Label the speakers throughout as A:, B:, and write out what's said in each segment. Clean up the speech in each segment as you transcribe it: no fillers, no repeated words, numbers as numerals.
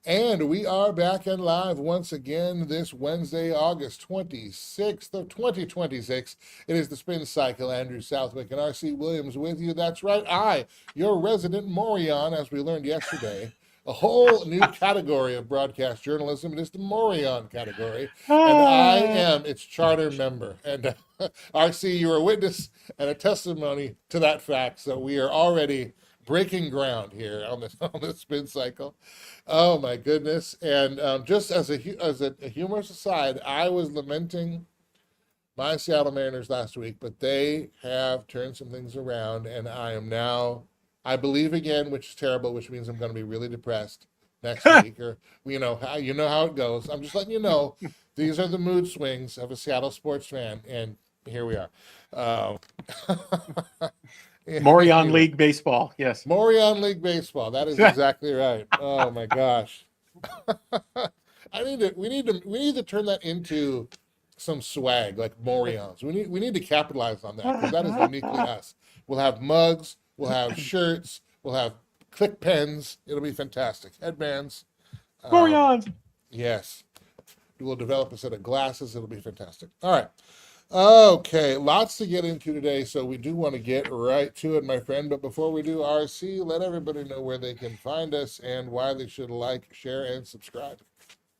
A: And we are back and live once again this Wednesday, August 26th of 2026. It is the Spin Cycle. Andrew Southwick and R.C. Williams with you. That's right, your resident Morion, as we learned yesterday. A whole new category of broadcast journalism. It is the Morion category. And I am its charter member. And RC, you're a witness and a testimony to that fact. So we are already breaking ground here on the Spin Cycle. Oh my goodness! And just as a humorous aside, I was lamenting my Seattle Mariners last week, but they have turned some things around, and I am now, I believe again, which is terrible, which means I'm going to be really depressed next week, or you know how it goes. I'm just letting you know these are the mood swings of a Seattle sports fan, and here we are.
B: Morion League Baseball, yes.
A: Morion League Baseball. That is exactly right. Oh my gosh. We need to turn that into some swag, like Morions. We need to capitalize on that, because that is uniquely us. We'll have mugs, we'll have shirts, we'll have click pens. It'll be fantastic. Headbands.
B: Morions.
A: Yes. We'll develop a set of glasses. It'll be fantastic. All right. Okay, lots to get into today, so we do want to get right to it, my friend. But before we do, RC, let everybody know where they can find us and why they should like, share, and subscribe.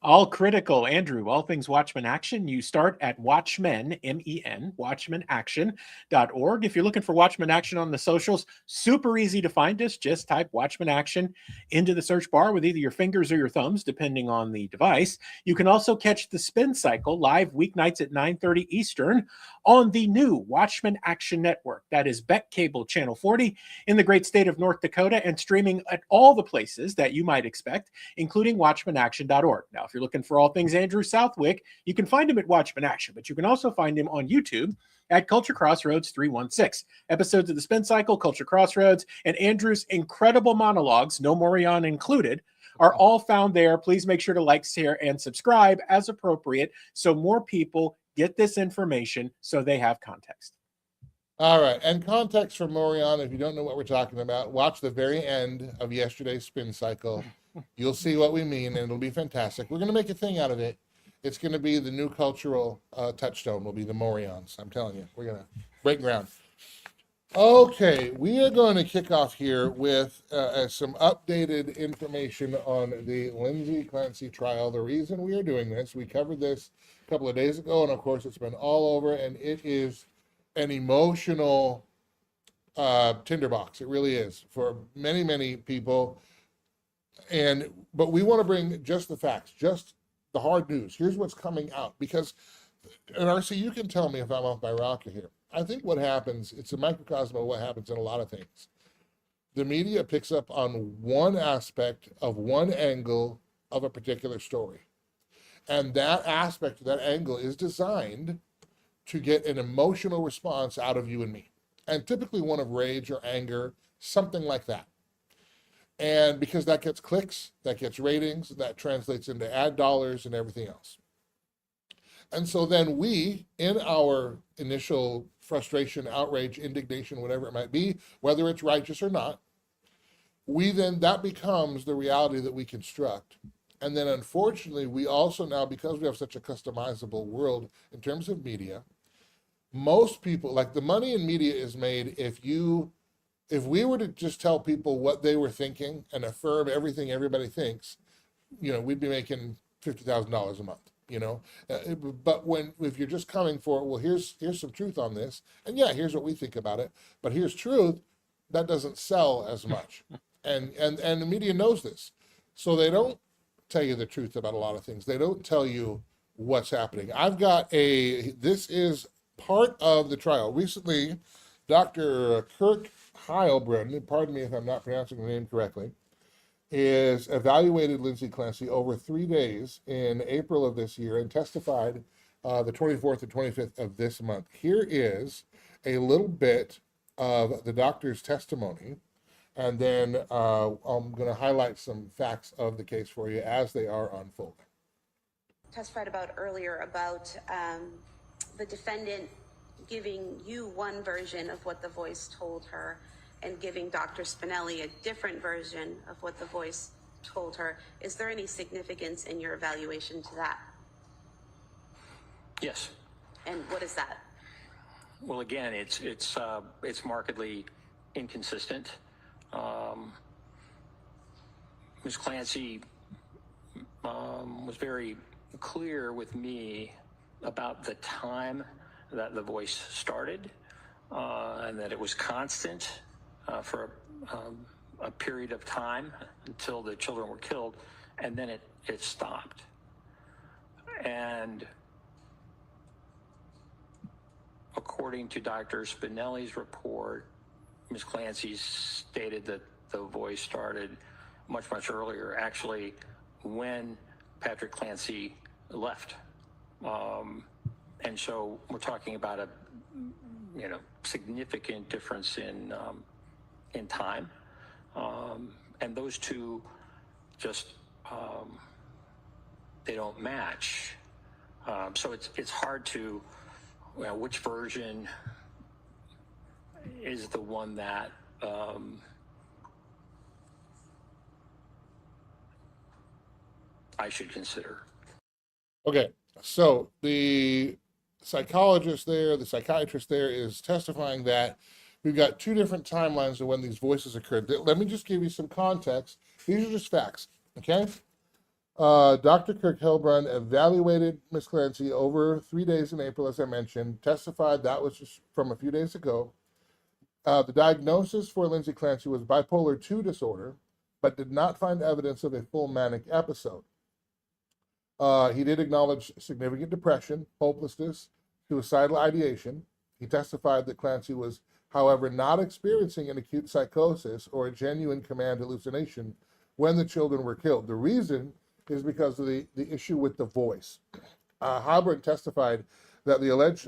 B: All critical, Andrew, all things Watchmen Action. You start at Watchmen, M-E-N, WatchmenAction.org. If you're looking for Watchmen Action on the socials, super easy to find us. Just type Watchmen Action into the search bar with either your fingers or your thumbs, depending on the device. You can also catch the Spin Cycle live weeknights at 9:30 Eastern on the new Watchmen Action Network. That is Beck Cable Channel 40 in the great state of North Dakota, and streaming at all the places that you might expect, including WatchmenAction.org. Now, if you're looking for all things Andrew Southwick, you can find him at Watchmen Action, but you can also find him on YouTube at Culture Crossroads 316. Episodes of the Spin Cycle, Culture Crossroads, and Andrew's incredible monologues, no Morion included, are all found there. Please make sure to like, share, and subscribe as appropriate so more people get this information so they have context.
A: All right, and context for Morion, if you don't know what we're talking about, watch the very end of yesterday's Spin Cycle. You'll see what we mean, and it'll be fantastic. We're going to make a thing out of it. It's going to be the new cultural touchstone, will be the Morions. I'm telling you, we're going to break ground. Okay, we are going to kick off here with some updated information on the Lindsay Clancy trial. The reason we are doing this, we covered this a couple of days ago, and of course it's been all over, and it is an emotional tinderbox. It really is for many, many people. But we want to bring just the facts, just the hard news. Here's what's coming out, because, and RC, you can tell me if I'm off my rocker here. I think what happens, it's a microcosm of what happens in a lot of things. The media picks up on one aspect of one angle of a particular story. And that aspect, that angle is designed to get an emotional response out of you and me. And typically one of rage or anger, something like that. And because that gets clicks, that gets ratings, that translates into ad dollars and everything else. And so then we, in our initial frustration, outrage, indignation, whatever it might be, whether it's righteous or not, that becomes the reality that we construct. And then unfortunately, we also now, because we have such a customizable world in terms of media, most people, like the money in media is made if we were to just tell people what they were thinking and affirm everything everybody thinks, we'd be making $50,000 a month. But if you're just coming for, well, here's some truth on this, and yeah, here's what we think about it, but here's truth, that doesn't sell as much. And the media knows this. So they don't tell you the truth about a lot of things. They don't tell you what's happening. This is part of the trial. Recently, Dr. Kirk Heilbrun, pardon me if I'm not pronouncing the name correctly, is evaluated Lindsay Clancy over 3 days in April of this year and testified the 24th and 25th of this month. Here is a little bit of the doctor's testimony, and then I'm going to highlight some facts of the case for you as they are unfolding.
C: Testified about earlier about the defendant giving you one version of what the voice told her and giving Dr. Spinelli a different version of what the voice told her. Is there any significance in your evaluation to that?
D: Yes.
C: And what is that?
D: Well, again, it's markedly inconsistent. Ms. Clancy was very clear with me about the time that the voice started, and that it was constant for a period of time until the children were killed, and then it stopped. And according to Dr. Spinelli's report, Ms. Clancy stated that the voice started much, much earlier, actually, when Patrick Clancy left. And so we're talking about a significant difference in time. And those two just, they don't match. So it's hard to, which version is the one that I should consider.
A: Okay, so the psychologist there, the psychiatrist there is testifying that we've got two different timelines of when these voices occurred. Let me just give you some context. These are just facts, okay? Dr. Kirk Heilbrun evaluated Ms. Clancy over 3 days in April, as I mentioned, testified that was just from a few days ago. The diagnosis for Lindsay Clancy was bipolar 2 disorder, but did not find evidence of a full manic episode. He did acknowledge significant depression, hopelessness, suicidal ideation. He testified that Clancy was, however, not experiencing an acute psychosis or a genuine command hallucination when the children were killed. The reason is because of the issue with the voice. Heilbrun testified that the alleged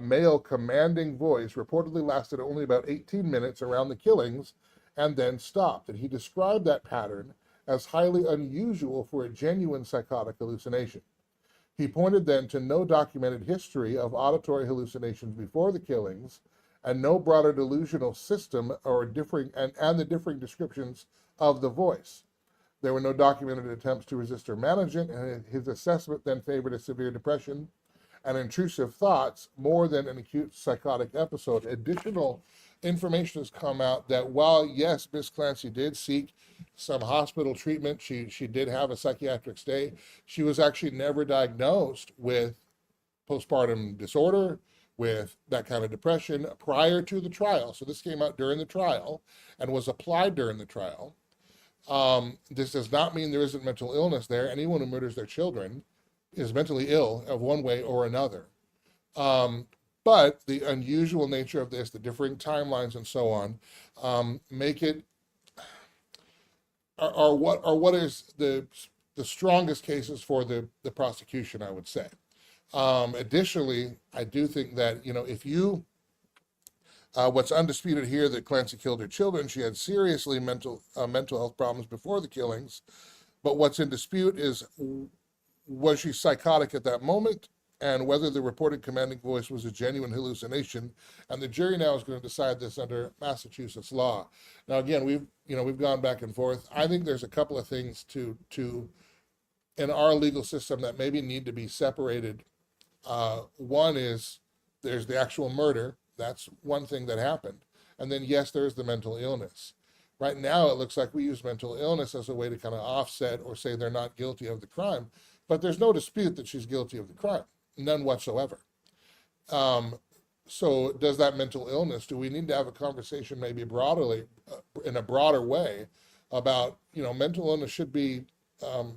A: male commanding voice reportedly lasted only about 18 minutes around the killings and then stopped. And he described that pattern as highly unusual for a genuine psychotic hallucination. He pointed then to no documented history of auditory hallucinations before the killings and no broader delusional system or the differing descriptions of the voice. There were no documented attempts to resist or manage it, and his assessment then favored a severe depression and intrusive thoughts more than an acute psychotic episode. Additional information has come out that while, yes, Ms. Clancy did seek some hospital treatment, she did have a psychiatric stay, she was actually never diagnosed with postpartum disorder, with that kind of depression prior to the trial. So this came out during the trial and was applied during the trial. This does not mean there isn't mental illness there. Anyone who murders their children is mentally ill of one way or another. But the unusual nature of this, the differing timelines and so on, make it, are what is the strongest cases for the prosecution, I would say. Additionally, I do think that, if you, what's undisputed here, that Clancy killed her children, she had seriously mental health problems before the killings. But what's in dispute is, was she psychotic at that moment, and whether the reported commanding voice was a genuine hallucination. And the jury now is going to decide this under Massachusetts law. Now, again, we've gone back and forth. I think there's a couple of things to in our legal system that maybe need to be separated. One is there's the actual murder. That's one thing that happened. And then, yes, there's the mental illness. Right now, it looks like we use mental illness as a way to kind of offset or say they're not guilty of the crime. But there's no dispute that she's guilty of the crime. None whatsoever. So does that mental illness, do we need to have a conversation maybe broadly, in a broader way about, mental illness should be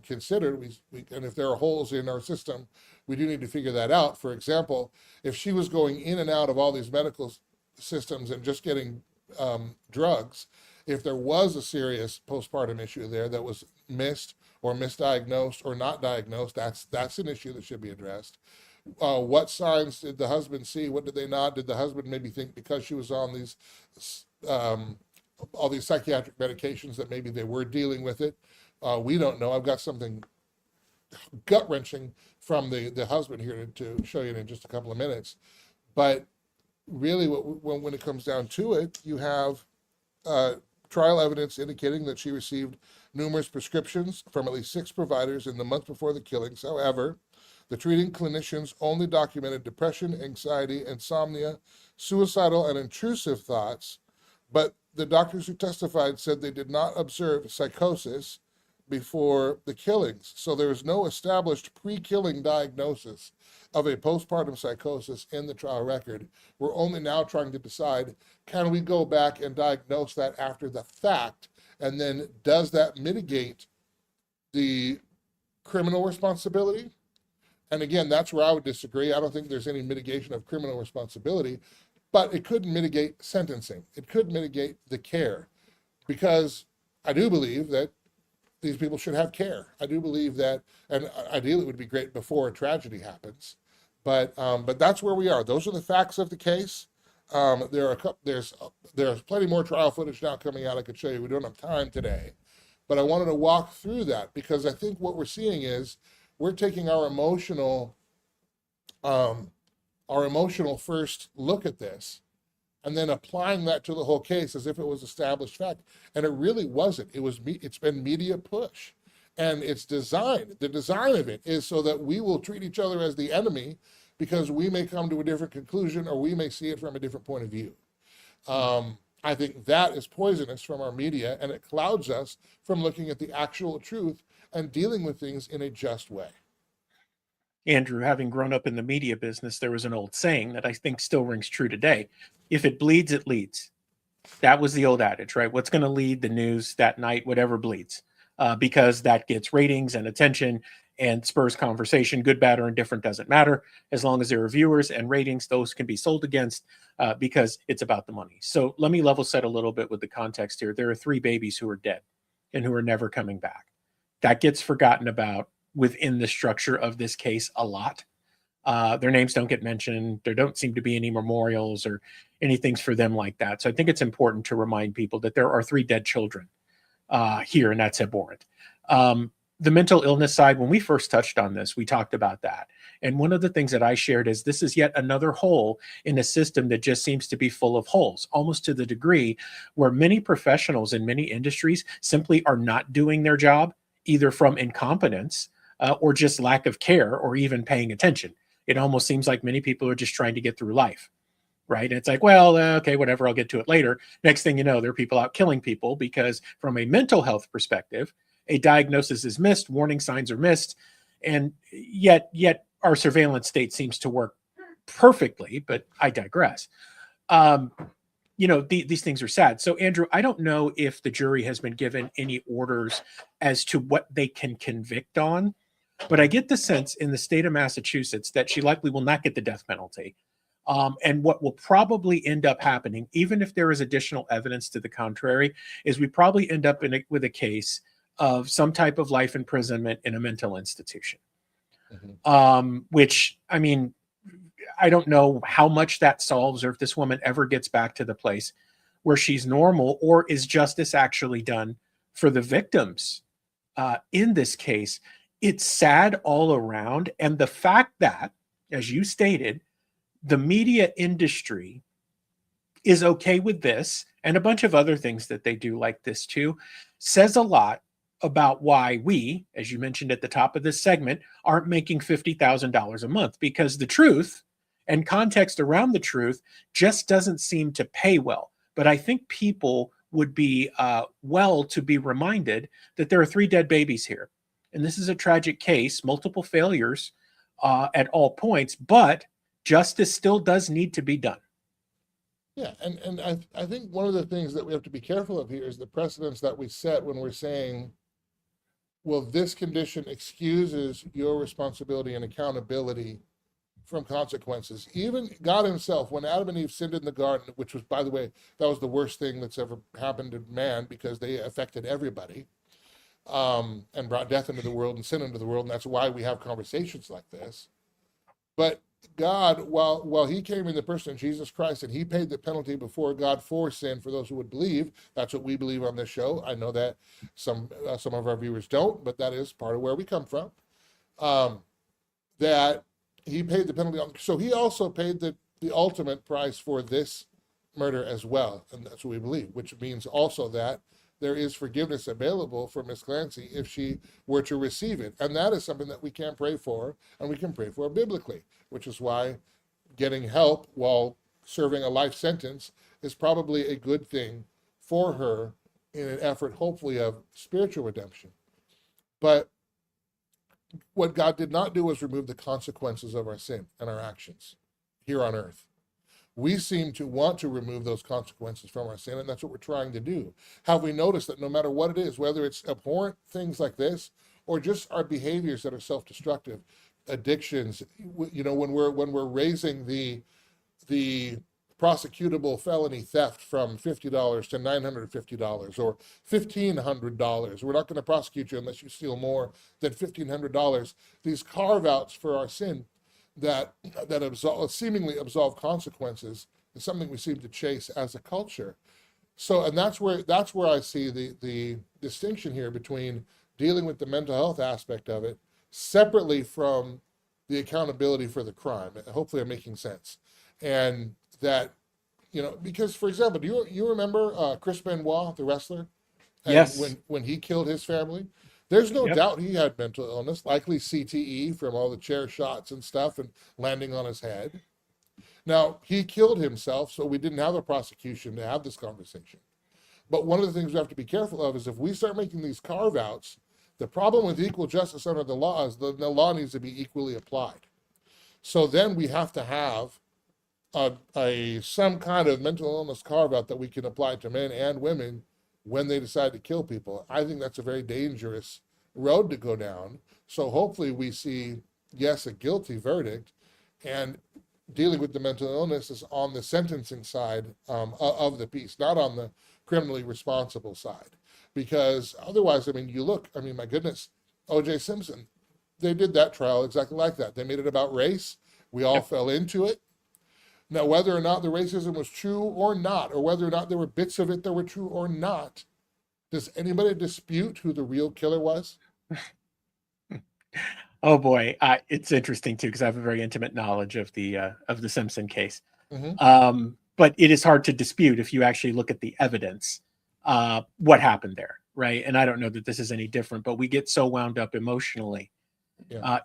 A: considered, and if there are holes in our system, we do need to figure that out. For example, if she was going in and out of all these medical systems and just getting drugs, if there was a serious postpartum issue there that was missed or misdiagnosed or not diagnosed, that's an issue that should be addressed. What signs did the husband see? What did they not? Did the husband maybe think because she was on these all these psychiatric medications that maybe they were dealing with it? We don't know. I've got something gut-wrenching from the husband here to show you in just a couple of minutes. But really, when it comes down to it, you have trial evidence indicating that she received numerous prescriptions from at least 6 providers in the month before the killings. However, the treating clinicians only documented depression, anxiety, insomnia, suicidal, and intrusive thoughts, but the doctors who testified said they did not observe psychosis before the killings. So there is no established pre-killing diagnosis of a postpartum psychosis in the trial record. We're only now trying to decide, can we go back and diagnose that after the fact? And then does that mitigate the criminal responsibility? And again, that's where I would disagree. I don't think there's any mitigation of criminal responsibility, but it could mitigate sentencing. It could mitigate the care, because I do believe that these people should have care. I do believe that, and ideally it would be great before a tragedy happens, but that's where we are. Those are the facts of the case. There's plenty more trial footage now coming out I could show you. We don't have time today, but I wanted to walk through that because I think what we're seeing is we're taking our emotional first look at this and then applying that to the whole case as if it was established fact. And it really wasn't. It's been media push. And it's designed, the design of it is so that we will treat each other as the enemy because we may come to a different conclusion or we may see it from a different point of view. I think that is poisonous from our media, and it clouds us from looking at the actual truth and dealing with things in a just way.
B: Andrew, having grown up in the media business, there was an old saying that I think still rings true today. If it bleeds, it leads. That was the old adage, right? What's going to lead the news that night? Whatever bleeds, because that gets ratings and attention and spurs conversation. Good, bad, or indifferent doesn't matter. As long as there are viewers and ratings, those can be sold against because it's about the money. So let me level set a little bit with the context here. There are 3 babies who are dead and who are never coming back. That gets forgotten about within the structure of this case a lot. Their names don't get mentioned. There don't seem to be any memorials or anything for them like that. So I think it's important to remind people that there are 3 dead children here, and that's abhorrent. The mental illness side, when we first touched on this, we talked about that. And one of the things that I shared is this is yet another hole in a system that just seems to be full of holes, almost to the degree where many professionals in many industries simply are not doing their job, either from incompetence or just lack of care or even paying attention. It almost seems like many people are just trying to get through life, right? And it's like, well, okay, whatever, I'll get to it later. Next thing you know, there are people out killing people because from a mental health perspective, a diagnosis is missed, warning signs are missed, and yet our surveillance state seems to work perfectly, but I digress. These things are sad. So Andrew, I don't know if the jury has been given any orders as to what they can convict on, but I get the sense in the state of Massachusetts that she likely will not get the death penalty. And what will probably end up happening, even if there is additional evidence to the contrary, is we probably end up with a case of some type of life imprisonment in a mental institution. Which, I mean, I don't know how much that solves or if this woman ever gets back to the place where she's normal, or is justice actually done for the victims in this case. It's sad all around. And the fact that, as you stated, the media industry is okay with this and a bunch of other things that they do like this too, says a lot about why we, as you mentioned at the top of this segment, aren't making $50,000 a month, because the truth and context around the truth just doesn't seem to pay well. But I think people would be well to be reminded that there are 3 dead babies here. And this is a tragic case, multiple failures at all points, but justice still does need to be done.
A: Yeah, and I think one of the things that we have to be careful of here is the precedents that we set when we're saying, well, this condition excuses your responsibility and accountability from consequences. Even God himself, when Adam and Eve sinned in the garden, which was, by the way, that was the worst thing that's ever happened to man because they affected everybody and brought death into the world and sin into the world. And that's why we have conversations like this. But God, while he came in the person of Jesus Christ and he paid the penalty before God for sin for those who would believe, that's what we believe on this show. I know that some of our viewers don't, but that is part of where we come from. That he paid the penalty. So he also paid the ultimate price for this murder as well, and that's what we believe, which means also that there is forgiveness available for Miss Clancy if she were to receive it. And that is something that we can pray for, and we can pray for biblically, which is why getting help while serving a life sentence is probably a good thing for her in an effort, hopefully, of spiritual redemption. But what God did not do was remove the consequences of our sin and our actions here on earth. We seem to want to remove those consequences from our sin, and that's what we're trying to do. Have we noticed that no matter what it is, whether it's abhorrent things like this or just our behaviors that are self-destructive, addictions, you know, when we're raising the prosecutable felony theft from $50 to $950 or $1,500. We're not going to prosecute you unless you steal more than $1,500. These carve-outs for our sin that seemingly absolve consequences is something we seem to chase as a culture. So, and that's where I see the distinction here between dealing with the mental health aspect of it separately from the accountability for the crime. Hopefully I'm making sense. And that, you know, because, for example, do you remember Chris Benoit, the wrestler? And
B: Yes.
A: when he killed his family, there's no
B: Yep.
A: doubt he had mental illness, likely CTE from all the chair shots and stuff and landing on his head. Now, he killed himself, so we didn't have a prosecution to have this conversation. But one of the things we have to be careful of is if we start making these carve-outs, the problem with equal justice under the law is the law needs to be equally applied. So then we have to have some kind of mental illness carve-out that we can apply to men and women when they decide to kill people. I think that's a very dangerous road to go down. So hopefully we see, yes, a guilty verdict, and dealing with the mental illness is on the sentencing side of the piece, not on the criminally responsible side. Because otherwise, I mean, my goodness, O.J. Simpson, they did that trial exactly like that. They made it about race. We all fell into it. Now, whether or not the racism was true or not, or whether or not there were bits of it that were true or not, does anybody dispute who the real killer was?
B: Oh boy, it's interesting too because I have a very intimate knowledge of the Simpson case. But it is hard to dispute if you actually look at the evidence, what happened there, right? And I don't know that this is any different, but we get so wound up emotionally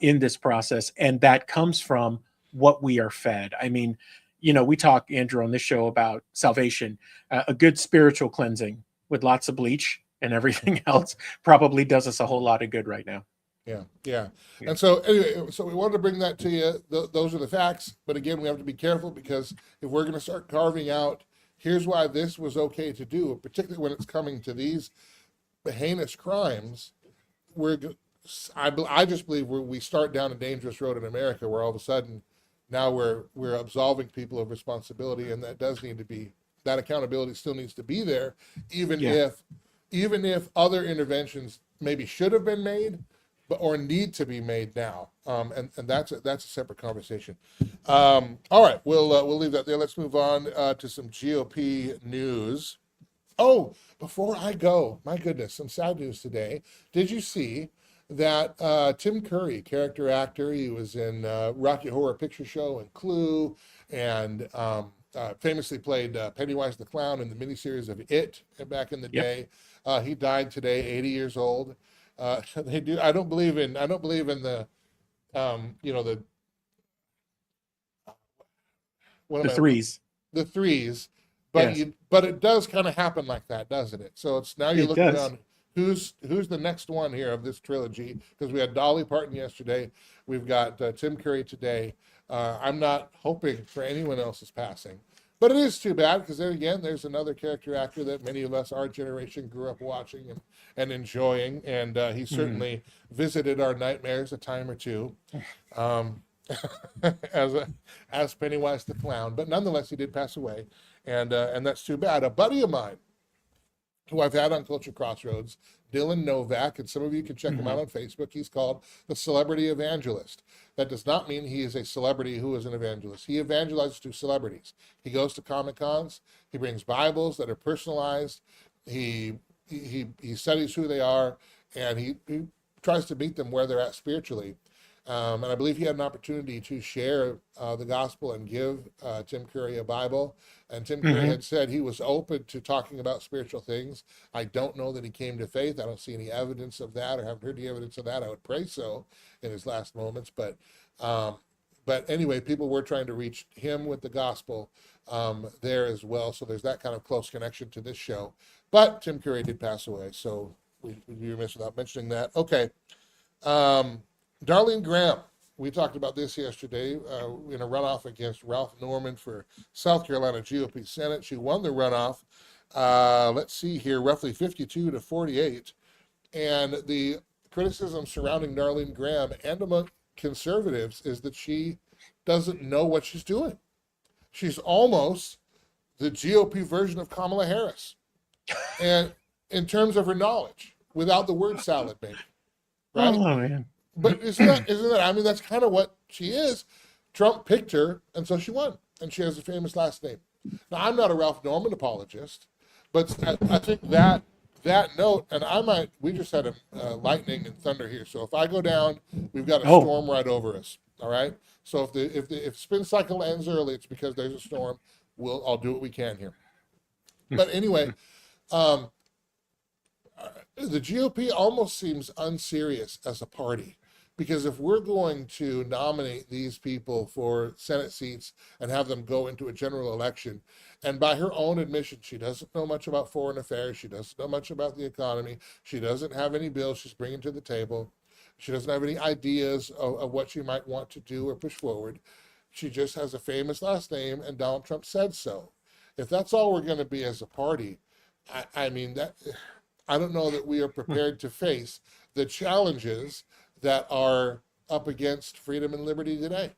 B: in this process, and that comes from what we are fed. I mean, you know, we talk, Andrew, on this show about salvation. A good spiritual cleansing with lots of bleach and everything else probably does us a whole lot of good right now.
A: Yeah. And so anyway, so we wanted to bring that to you. Those are the facts. But again, we have to be careful because if we're going to start carving out, here's why this was okay to do, particularly when it's coming to these heinous crimes, I just believe we start down a dangerous road in America where all of a sudden now we're absolving people of responsibility, and that does need to be, that accountability still needs to be there, even if other interventions maybe should have been made, or need to be made now. And that's a separate conversation. All right, we'll leave that there. Let's move on to some GOP news. Oh, before I go, my goodness, some sad news today. Did you see that Tim Curry, character actor, he was in Rocky Horror Picture Show and Clue, and famously played Pennywise the Clown in the miniseries of It back in the day. He died today, 80 years old. They do. I don't believe in the,
B: The threes.
A: The threes, but
B: Yes.
A: but it does kind of happen like that, doesn't it? So it's now you're
B: It
A: looking
B: does.
A: around. Who's the next one here of this trilogy? Because we had Dolly Parton yesterday, we've got Tim Curry today. I'm not hoping for anyone else's passing, but it is too bad because then again, there's another character actor that many of us, our generation, grew up watching and enjoying, and he certainly visited our nightmares a time or two, as Pennywise the Clown. But nonetheless, he did pass away, and that's too bad. A buddy of mine, who I've had on Culture Crossroads, Dylan Novak, and some of you can check him out on Facebook. He's called the Celebrity Evangelist. That does not mean he is a celebrity who is an evangelist. He evangelizes to celebrities. He goes to Comic-Cons. He brings Bibles that are personalized. He studies who they are, and he tries to meet them where they're at spiritually. And I believe he had an opportunity to share the gospel and give Tim Curry a Bible. And Tim Curry had said he was open to talking about spiritual things. I don't know that he came to faith. I don't see any evidence of that, or haven't heard any evidence of that. I would pray so in his last moments. But anyway, people were trying to reach him with the gospel there as well. So there's that kind of close connection to this show. But Tim Curry did pass away, so we'd be remiss without mentioning that. Okay. Darline Graham, we talked about this yesterday in a runoff against Ralph Norman for South Carolina GOP Senate. She won the runoff, let's see here, roughly 52-48. And the criticism surrounding Darline Graham and among conservatives is that she doesn't know what she's doing. She's almost the GOP version of Kamala Harris. And in terms of her knowledge, without the word salad, maybe. Right?
B: Oh, man.
A: But isn't that, I mean, that's kind of what she is. Trump picked her, and so she won. And she has a famous last name. Now, I'm not a Ralph Norman apologist, but I think that note, and we just had a lightning and thunder here. So if I go down, we've got a storm right over us. All right? So if spin cycle ends early, it's because there's a storm. I'll do what we can here. But anyway, the GOP almost seems unserious as a party, because if we're going to nominate these people for Senate seats and have them go into a general election, and by her own admission, she doesn't know much about foreign affairs, she doesn't know much about the economy, she doesn't have any bills she's bringing to the table, she doesn't have any ideas of what she might want to do or push forward, she just has a famous last name, and Donald Trump said so. If that's all we're going to be as a party, I mean, I don't know that we are prepared to face the challenges that are up against freedom and liberty today.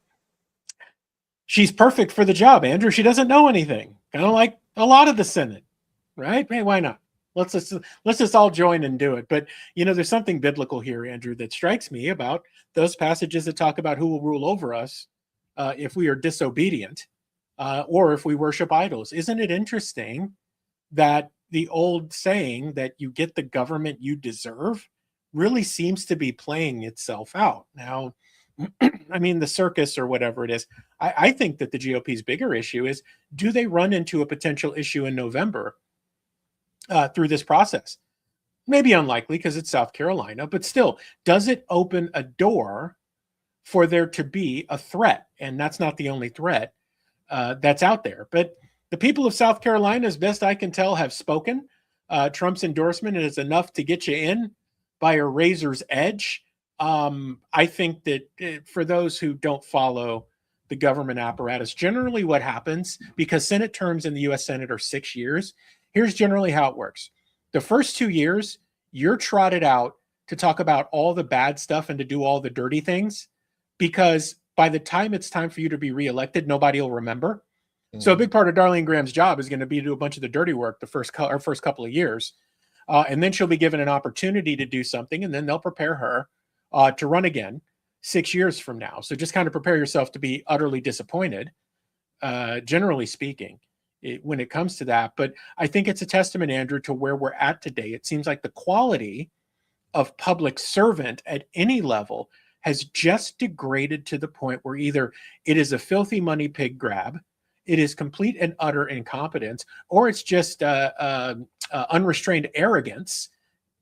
B: She's perfect for the job, Andrew. She doesn't know anything, kind of like a lot of the Senate, right? Hey, why not? Let's just all join and do it. But there's something biblical here, Andrew, that strikes me about those passages that talk about who will rule over us if we are disobedient or if we worship idols. Isn't it interesting that the old saying that you get the government you deserve really seems to be playing itself out now? I mean, the circus or whatever it is, I think that the GOP's bigger issue is, do they run into a potential issue in November through this process? Maybe unlikely because it's South Carolina, but still, does it open a door for there to be a threat? And that's not the only threat that's out there. But the people of South Carolina, as best I can tell, have spoken. Trump's endorsement is enough to get you in by a razor's edge. I think that for those who don't follow the government apparatus, generally what happens, because Senate terms in the U.S. Senate are 6 years, here's generally how it works. The first 2 years, you're trotted out to talk about all the bad stuff and to do all the dirty things, because by the time it's time for you to be reelected, nobody will remember. So a big part of Darline Graham's job is going to be to do a bunch of the dirty work the first couple of years. And then she'll be given an opportunity to do something, and then they'll prepare her to run again 6 years from now. So just kind of prepare yourself to be utterly disappointed, generally speaking, when it comes to that. But I think it's a testament, Andrew, to where we're at today. It seems like the quality of public servant at any level has just degraded to the point where either it is a filthy money pig grab, it is complete and utter incompetence, or it's just unrestrained arrogance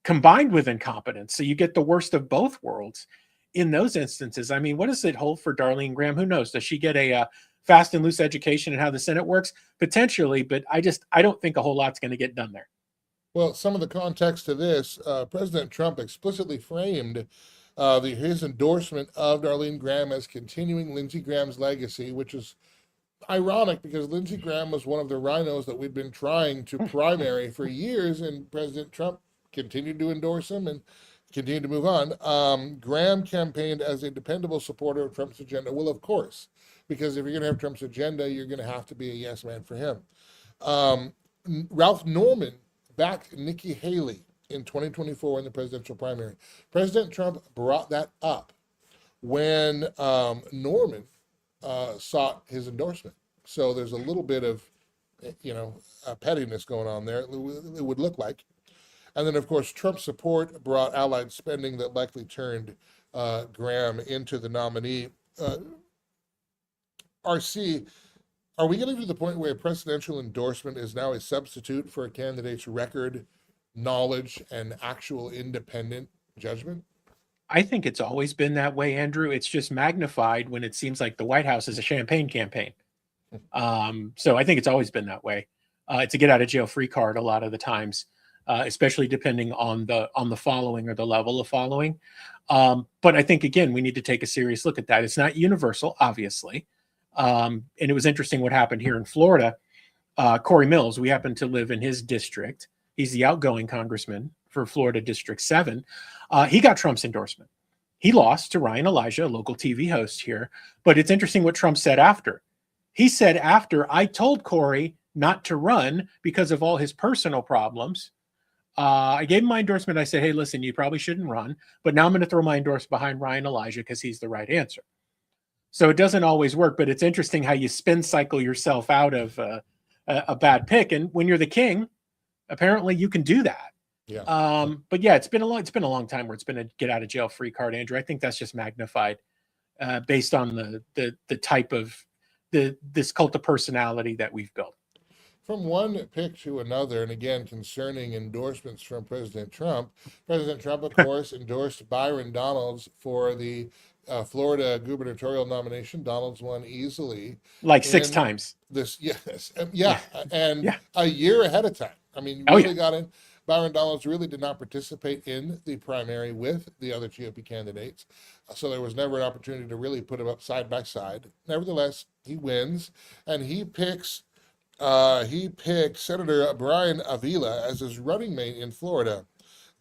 B: combined with incompetence. So you get the worst of both worlds in those instances. I mean, what does it hold for Darline Graham? Who knows? Does she get a fast and loose education in how the Senate works? Potentially, but I don't think a whole lot's going to get done there.
A: Well, some of the context to this, President Trump explicitly framed his endorsement of Darline Graham as continuing Lindsey Graham's legacy, which is ironic because Lindsey Graham was one of the rhinos that we'd been trying to primary for years, and President Trump continued to endorse him and continued to move on. Graham campaigned as a dependable supporter of Trump's agenda. Well, of course, because if you're going to have Trump's agenda, you're going to have to be a yes man for him. Ralph Norman backed Nikki Haley in 2024 in the presidential primary. President Trump brought that up when Norman sought his endorsement. So there's a little bit of, pettiness going on there, it would look like. And then, of course, Trump's support brought allied spending that likely turned Graham into the nominee. RC, are we getting to the point where a presidential endorsement is now a substitute for a candidate's record, knowledge, and actual independent judgment?
B: I think it's always been that way, Andrew. It's just magnified when it seems like the White House is a champagne campaign. So I think it's always been that way. It's a get out of jail free card a lot of the times, especially depending on the following or the level of following. But I think, again, we need to take a serious look at that. It's not universal, obviously. And it was interesting what happened here in Florida. Corey Mills, we happen to live in his district. He's the outgoing congressman for Florida District 7. He got Trump's endorsement. He lost to Ryan Elijah, a local TV host here. But it's interesting what Trump said after. He said after, I told Corey not to run because of all his personal problems. I gave him my endorsement. I said, hey, listen, you probably shouldn't run. But now I'm going to throw my endorsement behind Ryan Elijah because he's the right answer. So it doesn't always work, but it's interesting how you spin cycle yourself out of a bad pick. And when you're the king, apparently you can do that.
A: Yeah.
B: But yeah, it's been a long time where it's been a get out of jail free card, Andrew. I think that's just magnified based on the type of this cult of personality that we've built.
A: From one pick to another, and again, concerning endorsements from President Trump, of course, endorsed Byron Donalds for the Florida gubernatorial nomination. Donalds won easily.
B: Like 6 times.
A: And a year ahead of time. I mean, really got in. Byron Donalds really did not participate in the primary with the other GOP candidates, so there was never an opportunity to really put him up side by side. Nevertheless, he wins, and he picks Senator Brian Avila as his running mate in Florida.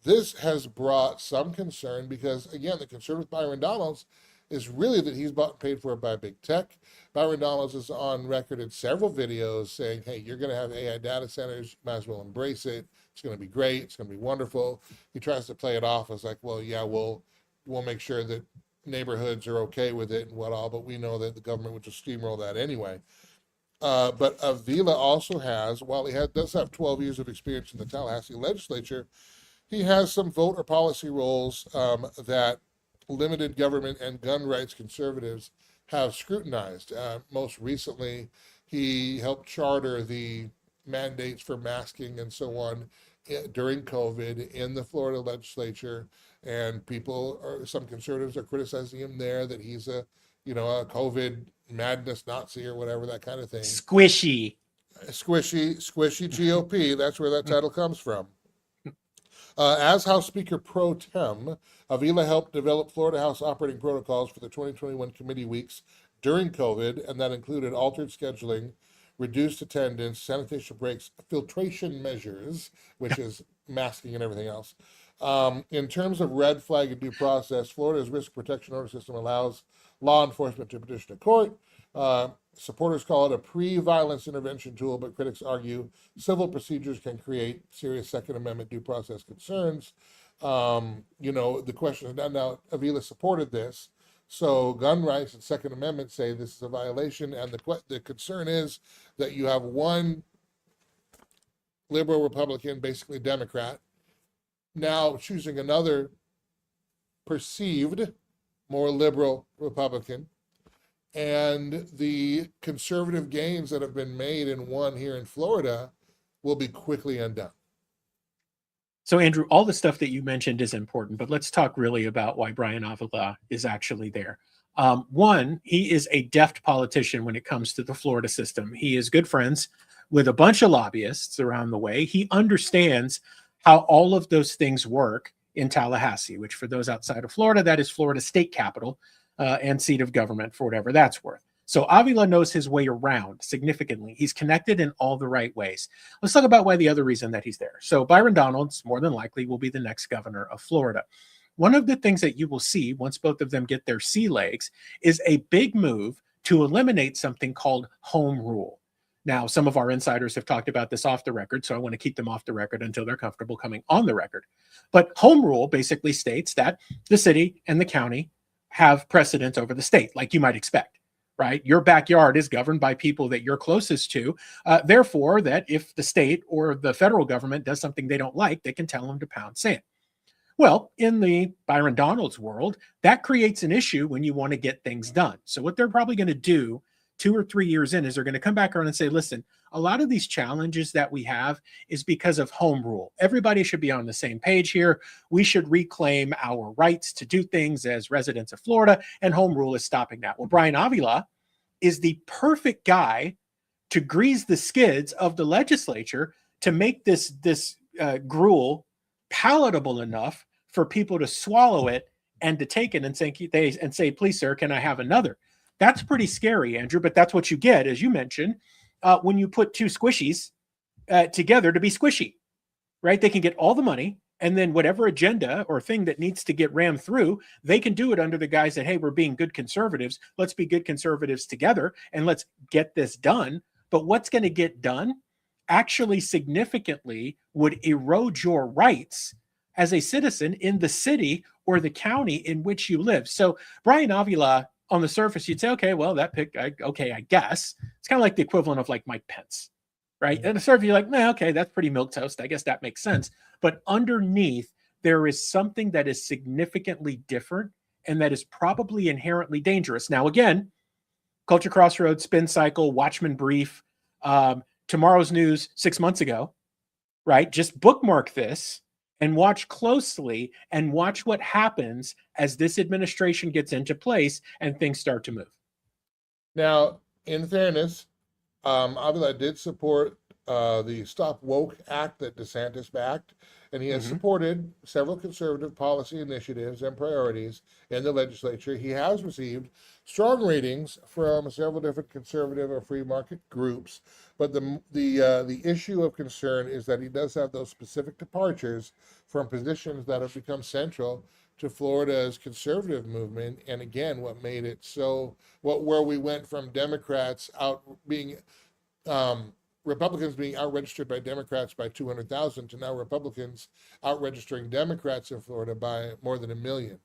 A: This has brought some concern because, again, the concern with Byron Donalds is really that he's bought and paid for by big tech. Byron Donalds is on record in several videos saying, hey, you're going to have AI data centers. You might as well embrace it. It's going to be great. It's going to be wonderful. He tries to play it off as like, well, yeah, we'll make sure that neighborhoods are okay with it and what all, but we know that the government would just steamroll that anyway. But Avila also has, while he does have 12 years of experience in the Tallahassee legislature, he has some vote or policy roles that limited government and gun rights conservatives have scrutinized. Most recently, he helped charter the mandates for masking and so on during COVID in the Florida legislature, and some conservatives are criticizing him there that he's a COVID madness Nazi or whatever, that kind of thing.
B: Squishy
A: GOP. That's where that title comes from. As House Speaker pro tem, Avila helped develop Florida House operating protocols for the 2021 committee weeks during COVID, and that included altered scheduling, reduced attendance, sanitation breaks, filtration measures, which is masking and everything else. In terms of red flag and due process, Florida's risk protection order system allows law enforcement to petition a court. Supporters call it a pre-violence intervention tool, but critics argue civil procedures can create serious Second Amendment due process concerns. The question is now Avila supported this, so gun rights and Second Amendment say this is a violation, and the concern is that you have one liberal Republican, basically Democrat, now choosing another perceived more liberal Republican, and the conservative gains that have been made and won here in Florida will be quickly undone.
B: So, Andrew, all the stuff that you mentioned is important, but let's talk really about why Brian Avila is actually there. One, he is a deft politician when it comes to the Florida system. He is good friends with a bunch of lobbyists around the way. He understands how all of those things work in Tallahassee, which for those outside of Florida, that is Florida state capital and seat of government for whatever that's worth. So Avila knows his way around significantly. He's connected in all the right ways. Let's talk about why the other reason that he's there. So Byron Donalds, more than likely, will be the next governor of Florida. One of the things that you will see once both of them get their sea legs is a big move to eliminate something called home rule. Now, some of our insiders have talked about this off the record, so I want to keep them off the record until they're comfortable coming on the record. But home rule basically states that the city and the county have precedence over the state, like you might expect, right? Your backyard is governed by people that you're closest to. Therefore, that if the state or the federal government does something they don't like, they can tell them to pound sand. Well, in the Byron Donalds world, that creates an issue when you want to get things done. So what they're probably going to do 2 or 3 years in is they're going to come back around and say, listen, a lot of these challenges that we have is because of home rule. Everybody should be on the same page here. We should reclaim our rights to do things as residents of Florida, and home rule is stopping that. Well, Brian Avila is the perfect guy to grease the skids of the legislature to make this gruel palatable enough for people to swallow it and to take it and say, please, sir, can I have another? That's pretty scary, Andrew, but that's what you get, as you mentioned, when you put two squishies together to be squishy, right? They can get all the money, and then whatever agenda or thing that needs to get rammed through, they can do it under the guise that, hey, we're being good conservatives. Let's be good conservatives together, and let's get this done. But what's going to get done actually significantly would erode your rights as a citizen in the city or the county in which you live. So Brian Avila, on the surface, you'd say, okay, well, that pick, I guess. It's kind of like the equivalent of like Mike Pence, right? And the surface, you're like, okay, that's pretty milquetoast. I guess that makes sense. But underneath, there is something that is significantly different and that is probably inherently dangerous. Now, again, Culture Crossroads, Spin Cycle, Watchman Brief, Tomorrow's News 6 months ago, right? Just bookmark this and watch closely and watch what happens as this administration gets into place and things start to move.
A: Now, in fairness, Avila did support the Stop Woke Act that DeSantis backed, and he has supported several conservative policy initiatives and priorities in the legislature. He has received strong ratings from several different conservative or free market groups, but the issue of concern is that he does have those specific departures from positions that have become central to Florida's conservative movement. And again, what made it so, where we went from Democrats out being Republicans being outregistered by Democrats by 200,000 to now Republicans outregistering Democrats in Florida by more than 1 million.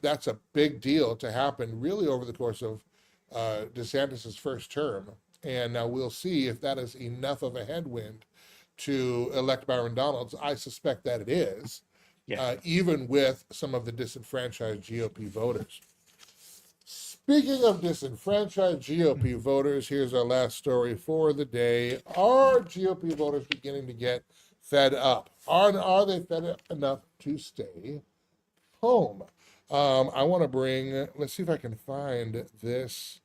A: That's a big deal to happen really over the course of DeSantis's first term. And now we'll see if that is enough of a headwind to elect Byron Donalds. I suspect that it is, even with some of the disenfranchised GOP voters. Speaking of disenfranchised GOP voters, here's our last story for the day. Are GOP voters beginning to get fed up? Are they fed up enough to stay home? I want to bring, let's see if I can find this.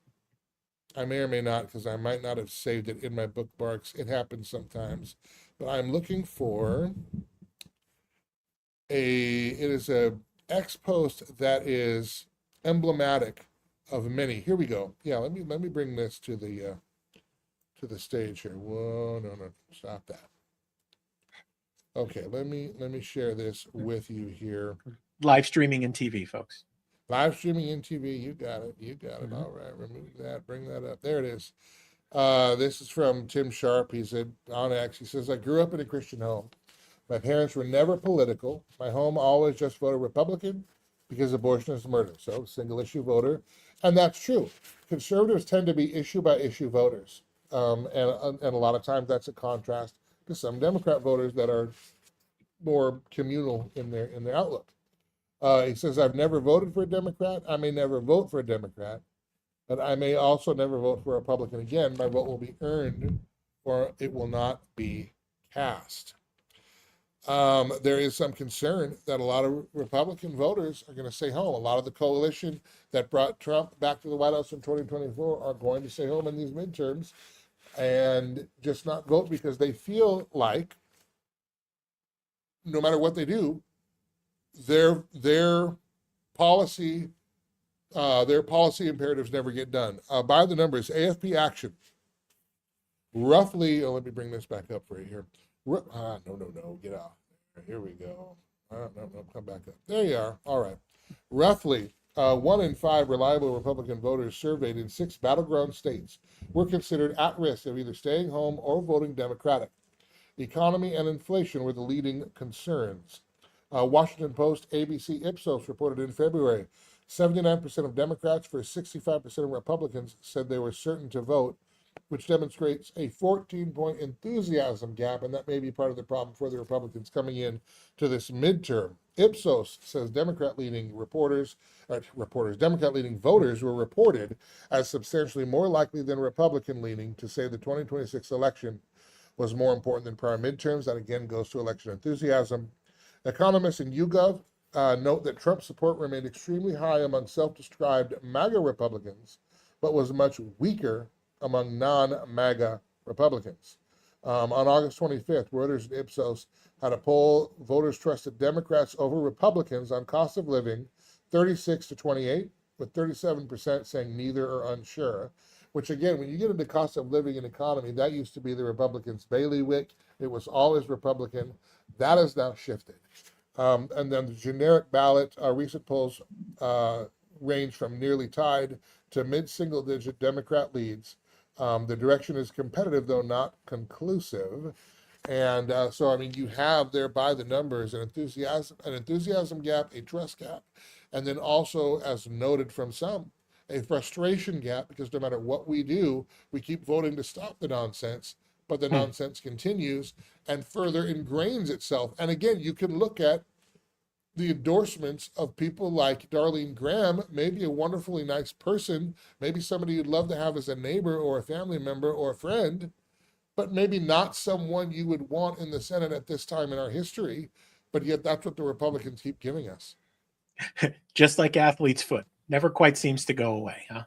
A: I may or may not, because I might not have saved it in my bookmarks. It happens sometimes. But I'm looking for it is a ex post that is emblematic of many. Here we go. Yeah, let me bring this to the stage here. Whoa, no, stop that. Okay, let me share this with you here.
B: Live streaming and TV, folks.
A: Live streaming and TV, you got it. All right, remove that, bring that up. There it is. This is from Tim Sharp. He said on X, he says, I grew up in a Christian home. My parents were never political. My home always just voted Republican because abortion is murder. So single issue voter. And that's true. Conservatives tend to be issue by issue voters. And a lot of times that's a contrast to some Democrat voters that are more communal in their outlook. He says, I've never voted for a Democrat. I may never vote for a Democrat, but I may also never vote for a Republican again. My vote will be earned or it will not be cast. There is some concern that a lot of Republican voters are going to stay home. A lot of the coalition that brought Trump back to the White House in 2024 are going to stay home in these midterms and just not vote because they feel like no matter what they do, their policy imperatives never get done. By the numbers, AFP Action, roughly, let me bring this back up right here. No, get out. Here we go. No, come back up. There you are. All right. Roughly, 1 in 5 reliable Republican voters surveyed in 6 battleground states were considered at risk of either staying home or voting Democratic. Economy and inflation were the leading concerns. Washington Post, ABC, Ipsos reported in February, 79% of Democrats versus 65% of Republicans said they were certain to vote which demonstrates a 14-point enthusiasm gap, and that may be part of the problem for the Republicans coming in to this midterm. Ipsos says Democrat-leaning Democrat-leaning voters were reported as substantially more likely than Republican-leaning to say the 2026 election was more important than prior midterms. That again goes to election enthusiasm. Economists in YouGov note that Trump's support remained extremely high among self-described MAGA Republicans, but was much weaker among non-MAGA Republicans. On August 25th, Reuters and Ipsos had a poll. Voters trusted Democrats over Republicans on cost of living, 36-28, with 37% saying neither or unsure. Which again, when you get into cost of living and economy, that used to be the Republicans' bailiwick. It was always Republican. That has now shifted. And then the generic ballot, recent polls range from nearly tied to mid-single digit Democrat leads. The direction is competitive, though not conclusive. And so, I mean, you have there by the numbers an enthusiasm gap, a trust gap, and then also, as noted from some, a frustration gap, because no matter what we do, we keep voting to stop the nonsense, but the nonsense continues and further ingrains itself. And again, you can look at the endorsements of people like Darline Graham, maybe a wonderfully nice person, maybe somebody you'd love to have as a neighbor or a family member or a friend, but maybe not someone you would want in the Senate at this time in our history. But yet that's what the Republicans keep giving us.
B: Just like athlete's foot, never quite seems to go away, huh?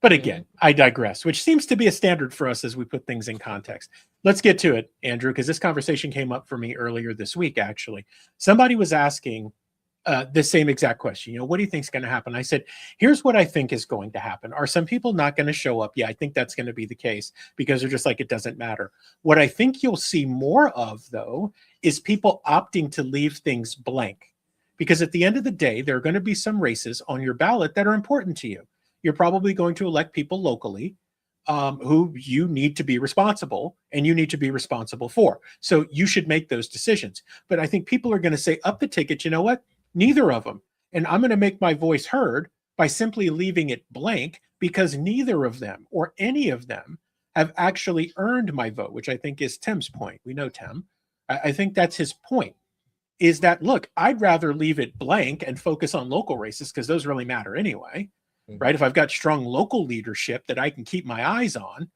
B: But again, I digress, which seems to be a standard for us as we put things in context. Let's get to it, Andrew, because this conversation came up for me earlier this week, actually. Somebody was asking the same exact question. What do you think is going to happen? I said, here's what I think is going to happen. Are some people not going to show up? Yeah, I think that's going to be the case because they're just like, it doesn't matter. What I think you'll see more of, though, is people opting to leave things blank. Because at the end of the day, there are going to be some races on your ballot that are important to you. You're probably going to elect people locally who you need to be responsible and you need to be responsible for. So you should make those decisions. But I think people are going to say up the ticket, you know what? Neither of them. And I'm going to make my voice heard by simply leaving it blank because neither of them or any of them have actually earned my vote, which I think is Tim's point. We know Tim. I think that's his point, is that, look, I'd rather leave it blank and focus on local races because those really matter anyway. Right? If I've got strong local leadership that I can keep my eyes on,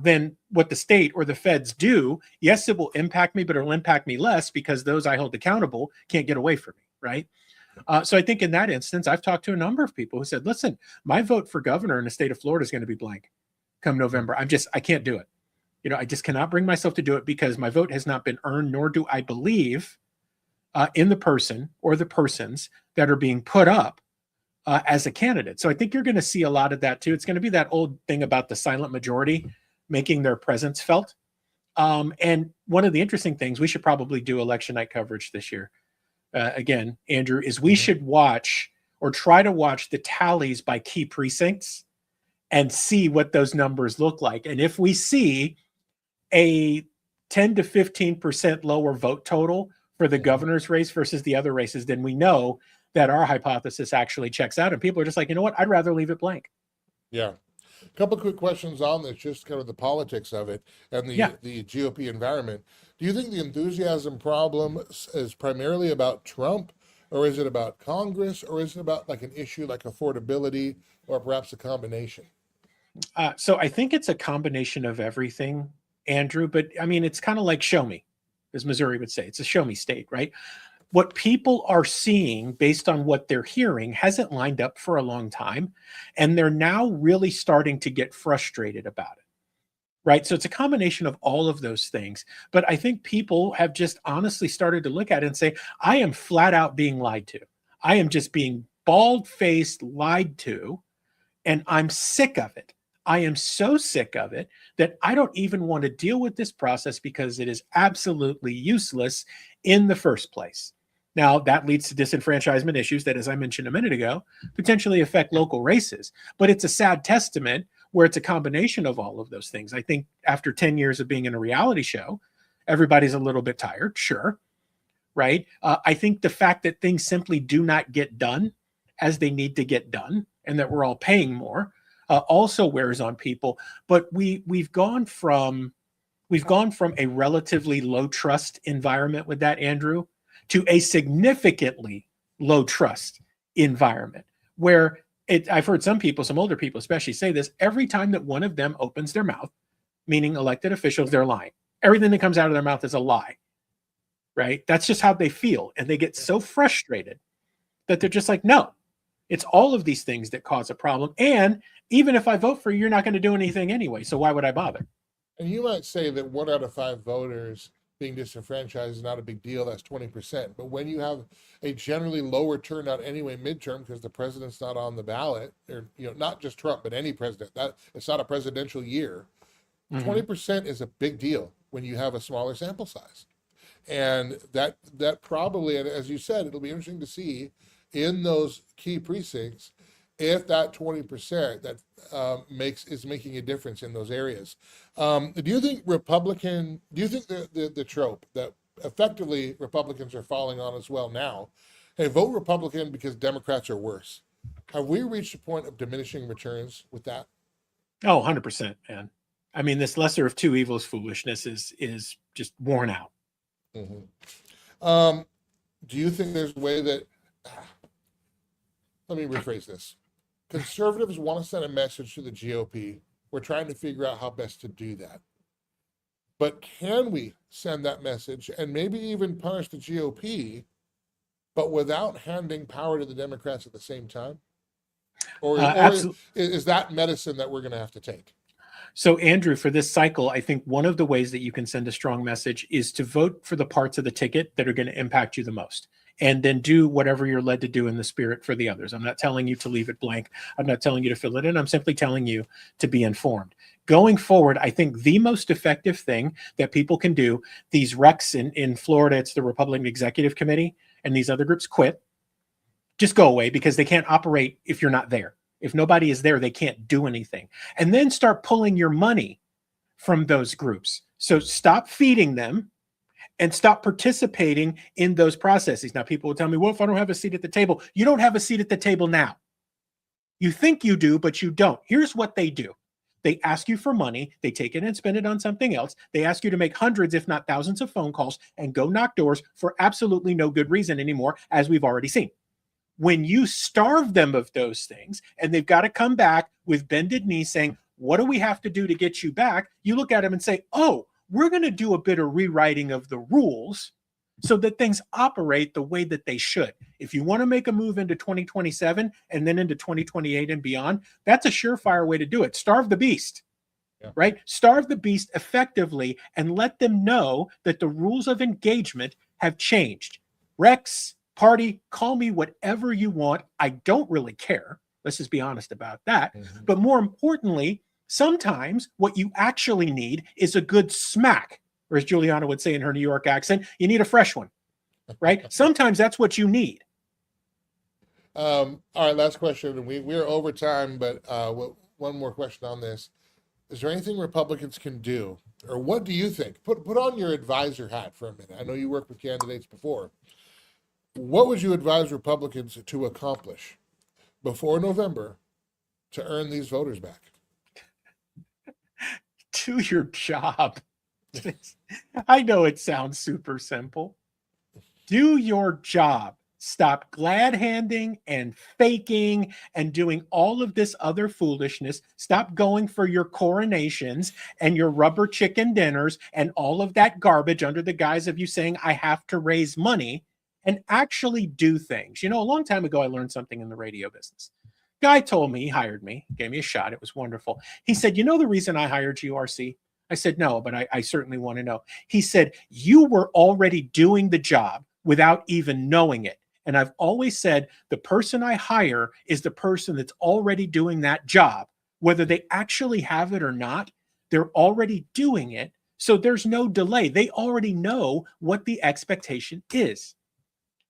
B: then what the state or the feds do, yes, it will impact me, but it'll impact me less because those I hold accountable can't get away from me, right? So I think in that instance, I've talked to a number of people who said, listen, my vote for governor in the state of Florida is going to be blank come November. I can't do it. I just cannot bring myself to do it because my vote has not been earned, nor do I believe in the person or the persons that are being put up as a candidate. So I think you're going to see a lot of that too. It's going to be that old thing about the silent majority making their presence felt. And one of the interesting things, we should probably do election night coverage this year. Again, Andrew, is we should watch or try to watch the tallies by key precincts and see what those numbers look like. And if we see a 10 to 15% lower vote total for the governor's race versus the other races, then we know that our hypothesis actually checks out. And people are just like, you know what? I'd rather leave it blank.
A: Yeah. A couple quick questions on this, just kind of the politics of it and the GOP environment. Do you think the enthusiasm problem is primarily about Trump, or is it about Congress, or is it about like an issue like affordability, or perhaps a combination?
B: So I think it's a combination of everything, Andrew. But I mean, it's kind of like show me, as Missouri would say. It's a show me state, right? What people are seeing based on what they're hearing hasn't lined up for a long time. And they're now really starting to get frustrated about it, right? So it's a combination of all of those things. But I think people have just honestly started to look at it and say, I am flat out being lied to. I am just being bald-faced lied to, and I'm sick of it. I am so sick of it that I don't even want to deal with this process because it is absolutely useless in the first place. Now, that leads to disenfranchisement issues that, as I mentioned a minute ago, potentially affect local races. But it's a sad testament where it's a combination of all of those things. I think after 10 years of being in a reality show, everybody's a little bit tired, sure, right? I think the fact that things simply do not get done as they need to get done and that we're all paying more, also wears on people. But we've gone from a relatively low trust environment with that, Andrew, to a significantly low trust environment where I've heard some older people especially say this: every time that one of them opens their mouth, meaning elected officials, they're lying. Everything that comes out of their mouth is a lie, right? That's just how they feel. And they get so frustrated that they're just like, no, it's all of these things that cause a problem. And even if I vote for you, you're not going to do anything anyway. So why would I bother?
A: And you might say that 1 out of 5 voters being disenfranchised is not a big deal. That's 20%. But when you have a generally lower turnout anyway midterm because the president's not on the ballot, or not just Trump, but any president, that it's not a presidential year. 20% is a big deal when you have a smaller sample size. And that probably, and as you said, it'll be interesting to see in those key precincts if that 20% that is making a difference in those areas. Do you think the trope that effectively Republicans are falling on as well now, hey, vote Republican because Democrats are worse? Have we reached a point of diminishing returns with that?
B: Oh, 100%, man. I mean, this lesser of two evils foolishness is just worn out.
A: Mm-hmm. Do you think there's a way that, let me rephrase this. Conservatives want to send a message to the GOP. We're trying to figure out how best to do that. But can we send that message and maybe even punish the GOP, but without handing power to the Democrats at the same time? Or is that medicine that we're going to have to take?
B: So, Andrew, for this cycle, I think one of the ways that you can send a strong message is to vote for the parts of the ticket that are going to impact you the most, and then do whatever you're led to do in the spirit for the others. I'm not telling you to leave it blank. I'm not telling you to fill it in. I'm simply telling you to be informed. Going forward, I think the most effective thing that people can do, these recs in Florida, it's the Republican Executive Committee, and these other groups quit. Just go away because they can't operate if you're not there. If nobody is there, they can't do anything. And then start pulling your money from those groups. So stop feeding them and stop participating in those processes. Now, people will tell me, well, if I don't have a seat at the table, you don't have a seat at the table now. You think you do, but you don't. Here's what they do. They ask you for money. They take it and spend it on something else. They ask you to make hundreds, if not thousands of phone calls and go knock doors for absolutely no good reason anymore, as we've already seen. When you starve them of those things and they've got to come back with bended knees saying, what do we have to do to get you back? You look at them and say, oh, we're going to do a bit of rewriting of the rules so that things operate the way that they should. If you want to make a move into 2027 and then into 2028 and beyond, that's a surefire way to do it. Starve the beast, right? Starve the beast effectively and let them know that the rules of engagement have changed. Rex, party, call me whatever you want. I don't really care. Let's just be honest about that. Mm-hmm. But more importantly, sometimes what you actually need is a good smack, or as Juliana would say in her New York accent, you need a fresh one, right? Sometimes that's what you need.
A: All right, last question. We're over time, but one more question on this. Is there anything Republicans can do, or what do you think? Put on your advisor hat for a minute. I know you worked with candidates before. What would you advise Republicans to accomplish before November to earn these voters back?
B: Do your job. I know it sounds super simple. Do your job. Stop glad-handing and faking and doing all of this other foolishness. Stop going for your coronations and your rubber chicken dinners and all of that garbage under the guise of you saying, I have to raise money, and actually do things. You know, a long time ago, I learned something in the radio business. Guy told me, he hired me, gave me a shot. It was wonderful. He said, you know the reason I hired you, RC? I said, no, but I certainly want to know. He said, you were already doing the job without even knowing it. And I've always said, the person I hire is the person that's already doing that job. Whether they actually have it or not, they're already doing it. So there's no delay. They already know what the expectation is.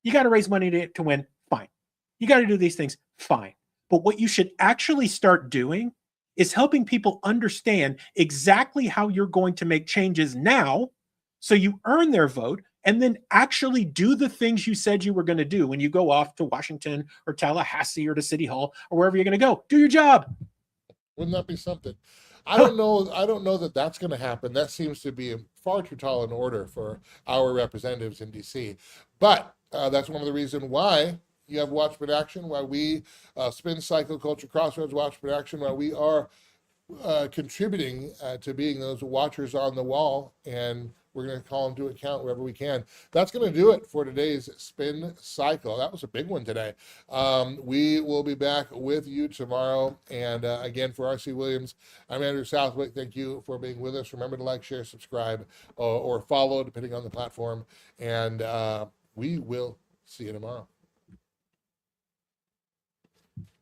B: You got to raise money to win, fine. You got to do these things, fine. But what you should actually start doing is helping people understand exactly how you're going to make changes now so you earn their vote and then actually do the things you said you were going to do when you go off to Washington or Tallahassee or to City Hall or wherever you're going to go. Do your job.
A: Wouldn't that be something? I don't know. I don't know that that's going to happen. That seems to be far too tall an order for our representatives in D.C. But that's one of the reasons why you have Watchmen Action, why we spin Cycle Culture Crossroads Watchmen Action, why we are contributing to being those watchers on the wall, and we're going to call them to account wherever we can. That's going to do it for today's Spin Cycle. That was a big one today. We will be back with you tomorrow. And again, for R.C. Williams, I'm Andrew Southwick. Thank you for being with us. Remember to like, share, subscribe, or follow, depending on the platform. And we will see you tomorrow.